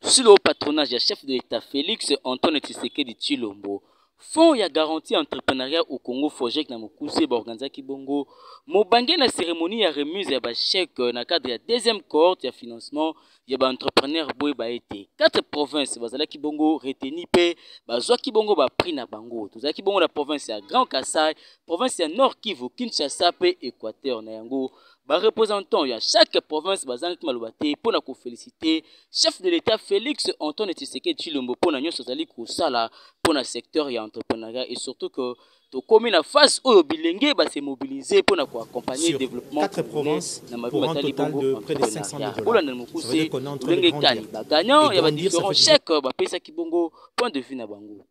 Sous le patronage du chef de l'État Félix Antoine Tshisekedi Tshilombo, Fonds ya garantie entrepreneuriat au Congo FOGEC na Mokuse baorganizaki bongo mobange na cérémonie ya remise ya bachèque na cadre ya deuxième cohorte ya financement ya baentrepreneur boye baete. 4 provinces bazalaki bongo reteni pe bazwaki bongo ba prix na bango. Tozalaki bongo na province ya Grand Kassai, province ya Nord Kivu, Kinshasa pe Équateur na yango. Ba représentant ya chaque province bazalaki maloba te pona ko féliciter chef de l'État Félix Antoine Tshisekedi Tshilombo pona nyonso azali kosala pona secteur ya entrepreneuriat et surtout que tokomi na phase oyo bilenge ba se mobiliser pona ko accompagner le développement 4 provinces pour un total de près de 500 000 $. Ola na mokuse lenge kani ba gagnant ya ba différents chèques ba pesa ki bongo point de vue na bango.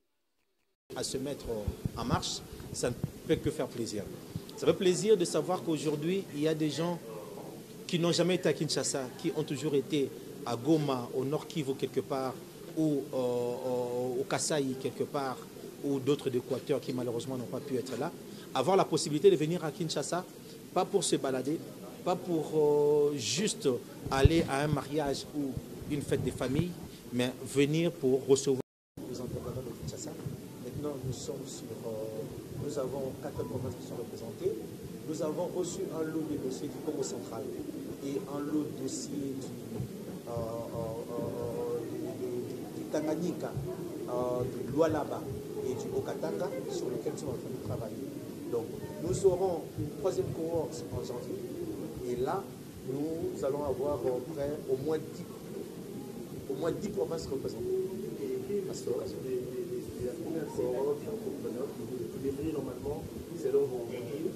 À se mettre en marche, ça ne peut que faire plaisir. Ça fait plaisir de savoir qu'aujourd'hui, il y a des gens qui n'ont jamais été à Kinshasa, qui ont toujours été à Goma, au Nord Kivu quelque part, ou au Kasaï quelque part, ou d'autres d'Équateur qui malheureusement n'ont pas pu être là, avoir la possibilité de venir à Kinshasa, pas pour se balader, pas pour juste aller à un mariage ou une fête des familles, mais venir pour recevoir les entrepreneurs de Kinshasa. Maintenant, nous avons 4 provinces qui sont représentées. Nous avons reçu un lot de dossiers du Congo central et un lot de dossiers du Tanganyika, du Lualaba et du Okatanga sur lesquels nous sommes en train de travailler. Donc, nous aurons une 3e cohorte en janvier et là, nous allons avoir près au moins 10 provinces représentées. À cette occasion. La première cohorte d'entrepreneurs qui vous devriez normalement, selon vos moyens,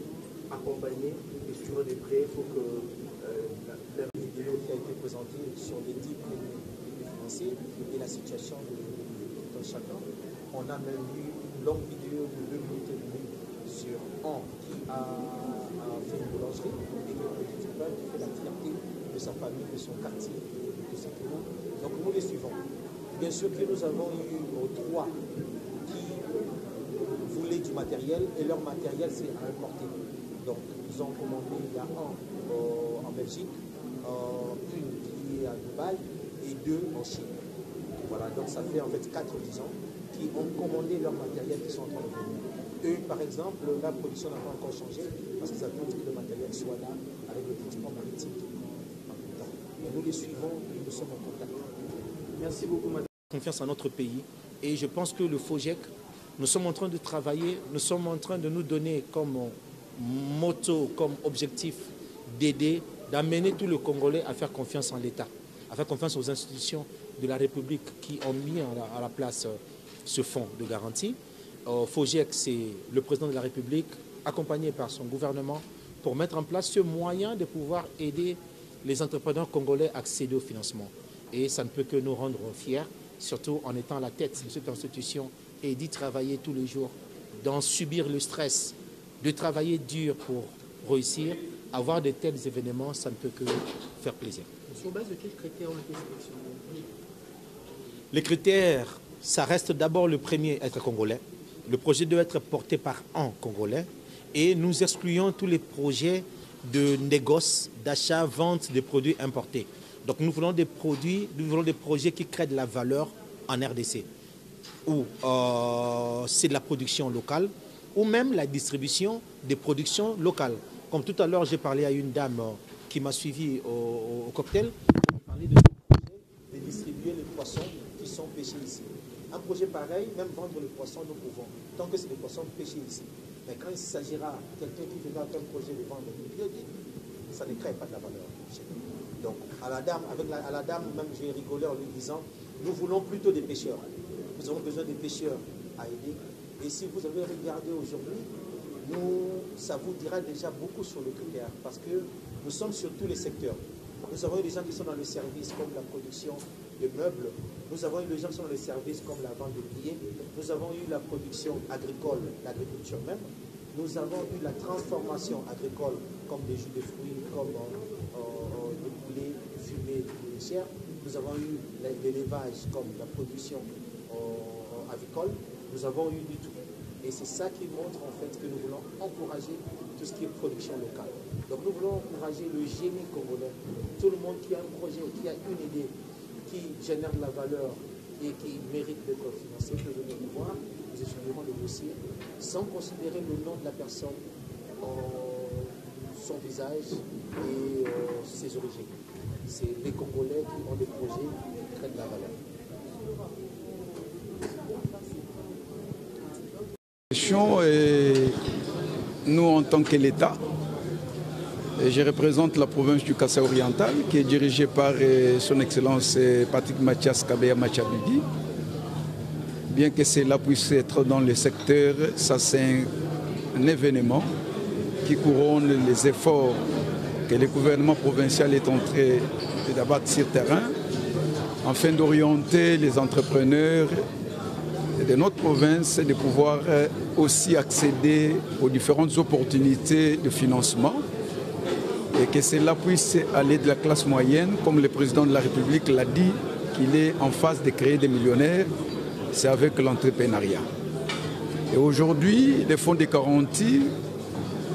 accompagner et suivre des prêts. Il faut que la vidéo qui a été présentée sur les 10 premiers financiers et la situation de chacun. On a même eu une longue vidéo de 2 minutes et demie sur un qui a fait une boulangerie et qui fait la fierté de sa famille, de son quartier et de ses clients. Donc nous les suivons. Bien sûr que nous avons eu 3 qui voulaient du matériel et leur matériel c'est à importer. Donc ils ont commandé, il y a un en Belgique, une qui est à Dubaï et 2 en Chine. Voilà, donc ça fait en fait 4 disons qui ont commandé leur matériel qui sont en train de venir. Eux par exemple, la production n'a pas encore changé parce qu'ils attendent que le matériel soit là avec le transport maritime qui prend un peu de temps. Mais nous les suivons et nous sommes en contact. Merci beaucoup, madame. Confiance en notre pays et je pense que le FOGEC, nous sommes en train de travailler, nous sommes en train de nous donner comme motto, comme objectif d'aider, d'amener tout le Congolais à faire confiance en l'État, à faire confiance aux institutions de la République qui ont mis à la place ce fonds de garantie. FOGEC, c'est le président de la République, accompagné par son gouvernement, pour mettre en place ce moyen de pouvoir aider les entrepreneurs congolais à accéder au financement. Et ça ne peut que nous rendre fiers, surtout en étant à la tête de cette institution et d'y travailler tous les jours, d'en subir le stress, de travailler dur pour réussir. Avoir de tels événements, ça ne peut que faire plaisir. Sur base de quels critères ont été sélectionnés? Les critères, ça reste d'abord le premier, être congolais. Le projet doit être porté par un Congolais. Et nous excluons tous les projets de négoce, d'achat, vente de produits importés. Donc nous voulons des produits, nous voulons des projets qui créent de la valeur en RDC, où c'est de la production locale, ou même la distribution des productions locales. Comme tout à l'heure, j'ai parlé à une dame qui m'a suivi au cocktail, qui m'a parlé de ce projet de distribuer les poissons qui sont pêchés ici. Un projet pareil, même vendre les poissons, nous pouvons, tant que c'est des poissons pêchés ici. Mais quand il s'agira de quelqu'un qui fait un projet de vendre des biodites, ça ne crée pas de la valeur chez nous. Donc, à la dame, même j'ai rigolé en lui disant, nous voulons plutôt des pêcheurs. Nous avons besoin des pêcheurs à aider. Et si vous avez regardé aujourd'hui, ça vous dira déjà beaucoup sur le critère, parce que nous sommes sur tous les secteurs. Nous avons eu des gens qui sont dans le service comme la production de meubles, nous avons eu des gens qui sont dans les services comme la vente de billets, nous avons eu la production agricole, l'agriculture même, nous avons eu la transformation agricole comme des jus de fruits, comme des poulets fumés, des chairs. Nous avons eu l'élevage comme la production avicole. Nous avons eu du tout. Et c'est ça qui montre en fait que nous voulons encourager tout ce qui est production locale. Donc nous voulons encourager le génie congolais. Tout le monde qui a un projet, qui a une idée, qui génèrent de la valeur et qui méritent d'être financés peuvent venir nous voir, nous étudierons le dossier sans considérer le nom de la personne, son visage et ses origines. C'est les Congolais qui ont des projets qui créent de la valeur. Nous, en tant que l'État, je représente la province du Kasaï oriental qui est dirigée par son Excellence Patrick Mathias Kabeya Machabidi. Bien que cela puisse être dans le secteur, ça c'est un événement qui couronne les efforts que le gouvernement provincial est en train d'abattre sur terrain afin d'orienter les entrepreneurs de notre province et de pouvoir aussi accéder aux différentes opportunités de financement et que cela puisse aller de la classe moyenne, comme le président de la République l'a dit, qu'il est en phase de créer des millionnaires, c'est avec l'entrepreneuriat. Et aujourd'hui, le Fonds de garantie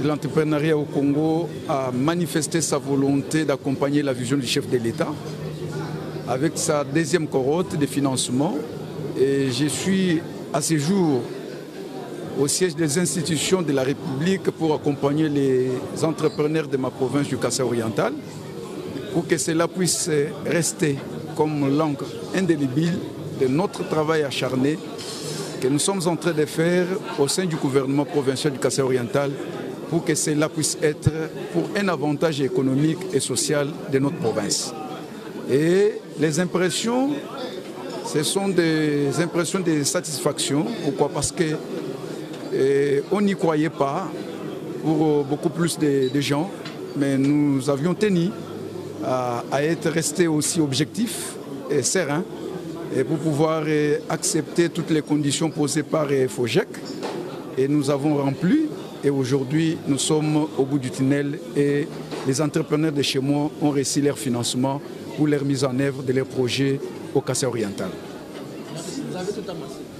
de l'entrepreneuriat au Congo a manifesté sa volonté d'accompagner la vision du chef de l'État avec sa deuxième cohorte de financement. Et je suis à ce jour au siège des institutions de la République pour accompagner les entrepreneurs de ma province du Kasaï oriental pour que cela puisse rester comme l'encre indélébile de notre travail acharné que nous sommes en train de faire au sein du gouvernement provincial du Kasaï oriental pour que cela puisse être pour un avantage économique et social de notre province. Et les impressions, ce sont des impressions de satisfaction. Pourquoi? Parce qu'on n'y croyait pas pour beaucoup plus de gens, mais nous avions tenu à être restés aussi objectifs et sereins et pour pouvoir accepter toutes les conditions posées par FOGEC. Et nous avons rempli. Et aujourd'hui, nous sommes au bout du tunnel et les entrepreneurs de chez moi ont reçu leur financement pour leur mise en œuvre de leurs projets au Kasaï oriental.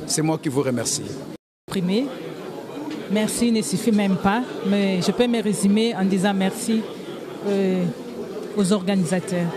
C'est moi qui vous remercie. Merci ne suffit même pas, mais je peux me résumer en disant merci aux organisateurs.